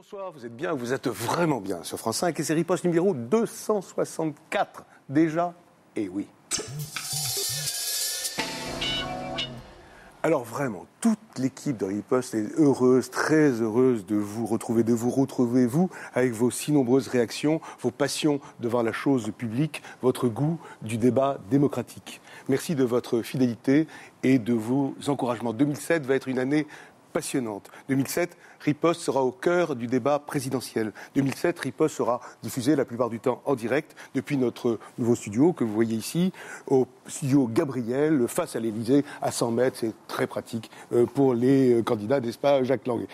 Bonsoir, vous êtes bien, vous êtes vraiment bien sur France 5 et c'est Riposte numéro 264 déjà, et oui. Alors vraiment, toute l'équipe de Riposte est heureuse, très heureuse de vous retrouver, vous, avec vos si nombreuses réactions, vos passions devant la chose publique, votre goût du débat démocratique. Merci de votre fidélité et de vos encouragements. 2007 va être une année passionnante. 2007, Riposte sera au cœur du débat présidentiel. 2007, Riposte sera diffusé la plupart du temps en direct depuis notre nouveau studio que vous voyez ici, au studio Gabriel, face à l'Élysée, à 100 mètres. C'est très pratique pour les candidats, n'est-ce pas, Jacques Lang.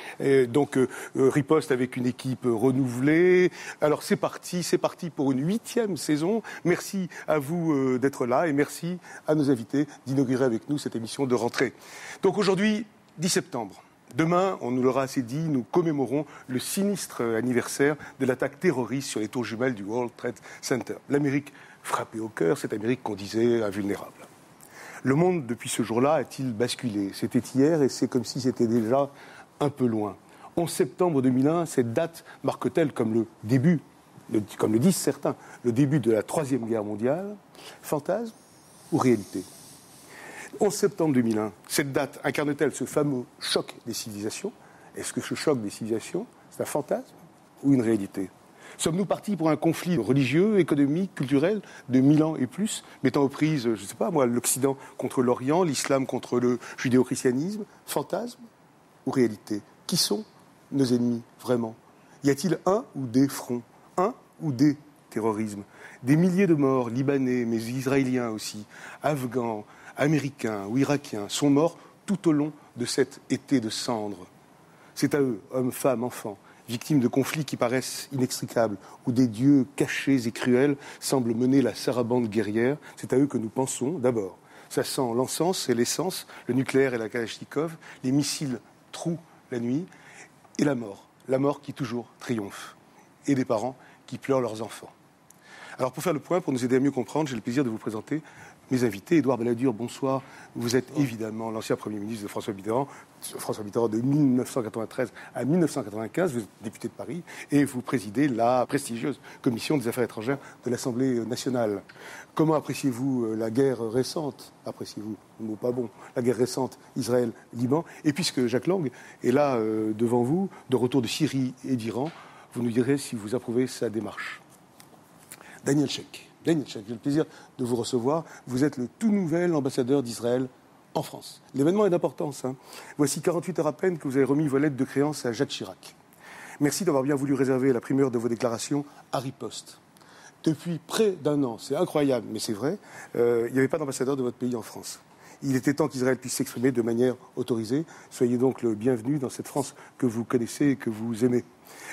Donc, Riposte avec une équipe renouvelée. Alors, c'est parti pour une 8e saison. Merci à vous d'être là et merci à nos invités d'inaugurer avec nous cette émission de rentrée. Donc, aujourd'hui, 10 septembre. Demain, on nous l'aura assez dit, nous commémorons le sinistre anniversaire de l'attaque terroriste sur les tours jumelles du World Trade Center. L'Amérique frappée au cœur, cette Amérique qu'on disait invulnérable. Le monde, depuis ce jour-là, a-t-il basculé? C'était hier et c'est comme si c'était déjà un peu loin. 11 septembre 2001, cette date marque-t-elle comme le début, comme le disent certains, le début de la Troisième Guerre mondiale? Fantasme ou réalité? 11 septembre 2001, cette date incarne-t-elle ce fameux choc des civilisations? Est-ce que ce choc des civilisations, c'est un fantasme ou une réalité? Sommes-nous partis pour un conflit religieux, économique, culturel de 1000 ans et plus, mettant aux prises, je ne sais pas moi, l'Occident contre l'Orient, l'islam contre le judéo-christianisme? Fantasme ou réalité? Qui sont nos ennemis, vraiment? Y a-t-il un ou des fronts? Un ou des terrorismes? Des milliers de morts, libanais, mais israéliens aussi, afghans, américains ou irakiens, sont morts tout au long de cet été de cendres. C'est à eux, hommes, femmes, enfants, victimes de conflits qui paraissent inextricables, où des dieux cachés et cruels semblent mener la sarabande guerrière. C'est à eux que nous pensons, d'abord. Ça sent l'encens et l'essence, le nucléaire et la kalachnikov, les missiles trouent la nuit, et la mort qui toujours triomphe, et des parents qui pleurent leurs enfants. Alors pour faire le point, pour nous aider à mieux comprendre, j'ai le plaisir de vous présenter mes invités. Édouard Balladur, bonsoir. Vous êtes évidemment l'ancien Premier ministre de François Mitterrand de 1993 à 1995. Vous êtes député de Paris et vous présidez la prestigieuse Commission des Affaires étrangères de l'Assemblée nationale. Comment appréciez-vous la guerre récente? Appréciez-vous, le mot pas bon, la guerre récente Israël-Liban? Et puisque Jacques Lang est là devant vous, de retour de Syrie et d'Iran, vous nous direz si vous approuvez sa démarche. Daniel Sheikh, j'ai le plaisir de vous recevoir. Vous êtes le tout nouvel ambassadeur d'Israël en France. L'événement est d'importance. Voici 48 heures à peine que vous avez remis vos lettres de créance à Jacques Chirac. Merci d'avoir bien voulu réserver la primeur de vos déclarations à Riposte. Depuis près d'un an, c'est incroyable, mais c'est vrai, il n'y avait pas d'ambassadeur de votre pays en France. Il était temps qu'Israël puisse s'exprimer de manière autorisée. Soyez donc le bienvenu dans cette France que vous connaissez et que vous aimez.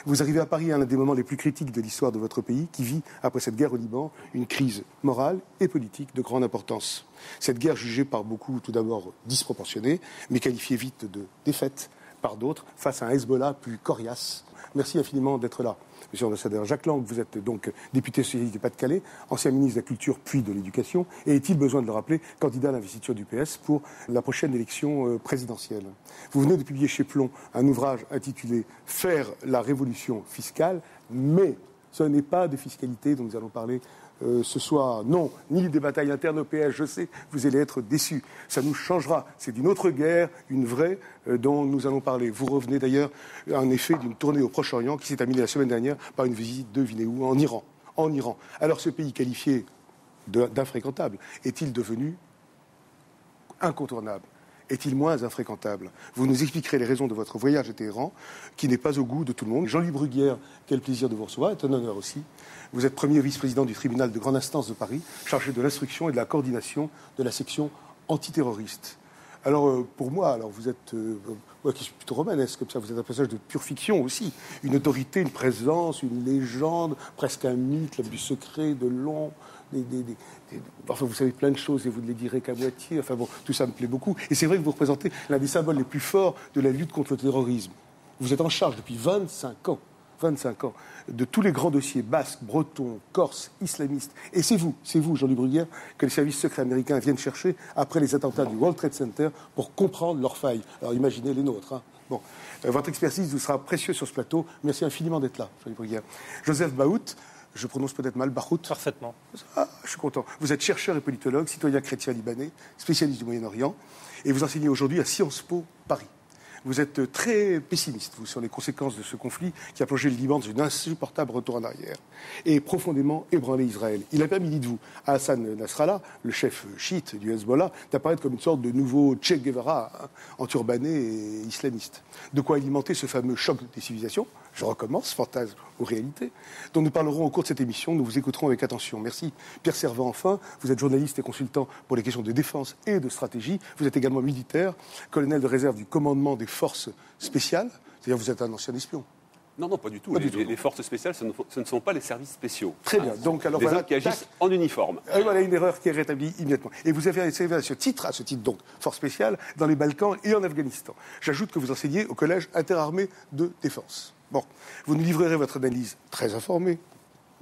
Vous arrivez à Paris à l'un des moments les plus critiques de l'histoire de votre pays, qui vit, après cette guerre au Liban, une crise morale et politique de grande importance. Cette guerre jugée par beaucoup tout d'abord disproportionnée, mais qualifiée vite de défaite par d'autres, face à un Hezbollah plus coriace. Merci infiniment d'être là. Monsieur l'ambassadeur Jacques Lang, vous êtes donc député socialiste du Pas-de-Calais, ancien ministre de la Culture puis de l'Éducation, et est-il besoin de le rappeler, candidat à l'investiture du PS pour la prochaine élection présidentielle. Vous venez de publier chez Plon un ouvrage intitulé « Faire la révolution fiscale », mais ce n'est pas de fiscalité dont nous allons parler ce soir. Non, ni des batailles internes au PS, je sais, vous allez être déçus. Ça nous changera. C'est d'une autre guerre, une vraie, dont nous allons parler. Vous revenez d'ailleurs, en effet, d'une tournée au Proche-Orient qui s'est terminée la semaine dernière par une visite, devinez-où, en Iran. En Iran. Alors ce pays qualifié d'infréquentable est-il devenu incontournable? Est-il moins infréquentable? Vous nous expliquerez les raisons de votre voyage à Téhéran, qui n'est pas au goût de tout le monde. Jean-Louis Bruguière, quel plaisir de vous recevoir, est un honneur aussi. Vous êtes premier vice-président du tribunal de grande instance de Paris, chargé de l'instruction et de la coordination de la section antiterroriste. Alors, pour moi, vous êtes, moi qui suis plutôt romanesque comme ça, vous êtes un personnage de pure fiction aussi. Une autorité, une présence, une légende, presque un mythe, l'homme du secret, de l'ombre. Enfin, vous savez plein de choses et vous ne les direz qu'à moitié. Enfin bon, tout ça me plaît beaucoup. Et c'est vrai que vous représentez l'un des symboles les plus forts de la lutte contre le terrorisme. Vous êtes en charge depuis 25 ans, de tous les grands dossiers basques, bretons, corses, islamistes. Et c'est vous, Jean-Louis Bruguière, que les services secrets américains viennent chercher après les attentats du World Trade Center pour comprendre leurs failles. Alors imaginez les nôtres. Bon, votre expertise vous sera précieuse sur ce plateau. Merci infiniment d'être là. Joseph Baout, je prononce peut-être mal, Bahout. Parfaitement. Ah, je suis content. Vous êtes chercheur et politologue, citoyen chrétien libanais, spécialiste du Moyen-Orient, et vous enseignez aujourd'hui à Sciences Po Paris. Vous êtes très pessimiste, vous, sur les conséquences de ce conflit qui a plongé le Liban dans une insupportable retour en arrière et profondément ébranlé Israël. Il a permis, dites-vous, à Hassan Nasrallah, le chef chiite du Hezbollah, d'apparaître comme une sorte de nouveau Che Guevara, enturbané et islamiste. De quoi alimenter ce fameux choc des civilisations, je recommence, fantasme ou réalité, dont nous parlerons au cours de cette émission. Nous vous écouterons avec attention. Merci. Pierre Servant, enfin, vous êtes journaliste et consultant pour les questions de défense et de stratégie. Vous êtes également militaire, colonel de réserve du commandement des forces spéciales. C'est-à-dire vous êtes un ancien espion. Non, pas du tout. Les forces spéciales, ce ne sont pas les services spéciaux. Très bien. Donc, alors, les voilà, hommes qui agissent en uniforme. Et voilà une erreur qui est rétablie immédiatement. Et vous avez servi à ce titre donc, force spéciale, dans les Balkans et en Afghanistan. J'ajoute que vous enseignez au Collège interarmé de défense. Bon, vous nous livrerez votre analyse très informée,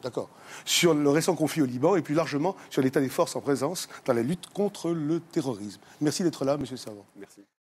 d'accord, sur le récent conflit au Liban et plus largement sur l'état des forces en présence dans la lutte contre le terrorisme. Merci d'être là, Monsieur Servant. Merci.